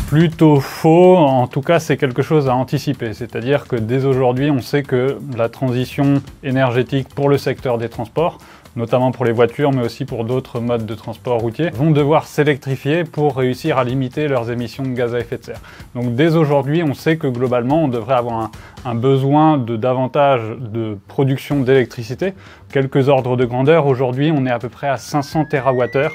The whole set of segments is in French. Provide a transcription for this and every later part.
Plutôt faux, en tout cas c'est quelque chose à anticiper, c'est-à-dire que dès aujourd'hui on sait que la transition énergétique pour le secteur des transports, notamment pour les voitures mais aussi pour d'autres modes de transport routier, vont devoir s'électrifier pour réussir à limiter leurs émissions de gaz à effet de serre. Donc dès aujourd'hui on sait que globalement on devrait avoir un besoin de davantage de production d'électricité. Quelques ordres de grandeur, aujourd'hui on est à peu près à 500 TWh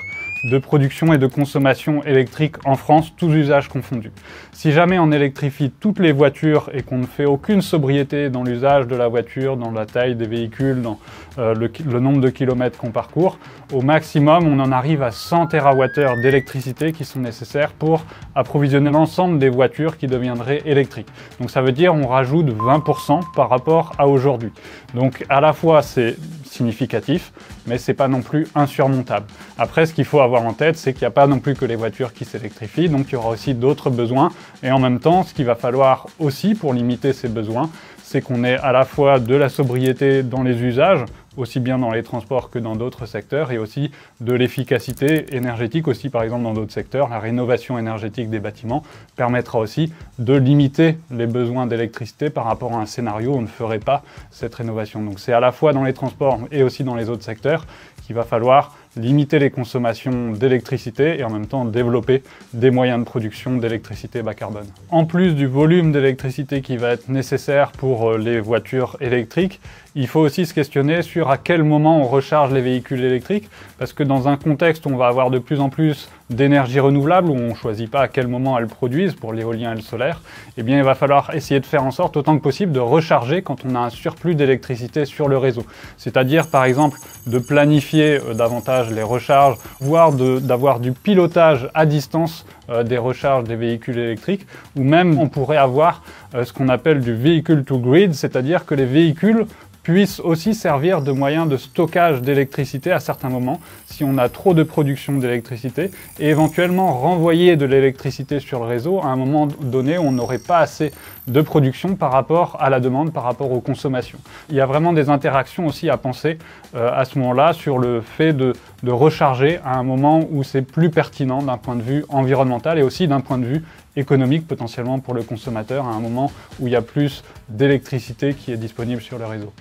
de production et de consommation électrique en France, tous usages confondus. Si jamais on électrifie toutes les voitures et qu'on ne fait aucune sobriété dans l'usage de la voiture, dans la taille des véhicules, dans le nombre de kilomètres qu'on parcourt, au maximum on en arrive à 100 TWh d'électricité qui sont nécessaires pour approvisionner l'ensemble des voitures qui deviendraient électriques. Donc ça veut dire on rajoute 20% par rapport à aujourd'hui. Donc à la fois c'est significatif, mais c'est pas non plus insurmontable. Après, ce qu'il faut avoir en tête, c'est qu'il n'y a pas non plus que les voitures qui s'électrifient, donc il y aura aussi d'autres besoins. Et en même temps, ce qu'il va falloir aussi pour limiter ces besoins, c'est qu'on ait à la fois de la sobriété dans les usages, aussi bien dans les transports que dans d'autres secteurs, et aussi de l'efficacité énergétique aussi, par exemple dans d'autres secteurs. La rénovation énergétique des bâtiments permettra aussi de limiter les besoins d'électricité par rapport à un scénario où on ne ferait pas cette rénovation. Donc c'est à la fois dans les transports et aussi dans les autres secteurs qu'il va falloir limiter les consommations d'électricité et en même temps développer des moyens de production d'électricité bas carbone. En plus du volume d'électricité qui va être nécessaire pour les voitures électriques, il faut aussi se questionner sur à quel moment on recharge les véhicules électriques, parce que dans un contexte où on va avoir de plus en plus d'énergie renouvelable, où on ne choisit pas à quel moment elles produisent pour l'éolien et le solaire, eh bien il va falloir essayer de faire en sorte autant que possible de recharger quand on a un surplus d'électricité sur le réseau. C'est-à-dire par exemple de planifier davantage les recharges, voire d'avoir du pilotage à distance des recharges des véhicules électriques, ou même on pourrait avoir ce qu'on appelle du vehicle to grid, c'est-à-dire que les véhicules puissent aussi servir de moyen de stockage d'électricité à certains moments, si on a trop de production d'électricité, et éventuellement renvoyer de l'électricité sur le réseau à un moment donné où on n'aurait pas assez de production par rapport à la demande, par rapport aux consommations. Il y a vraiment des interactions aussi à penser à ce moment-là sur le fait de recharger à un moment où c'est plus pertinent d'un point de vue environnemental et aussi d'un point de vue économique potentiellement pour le consommateur, à un moment où il y a plus d'électricité qui est disponible sur le réseau.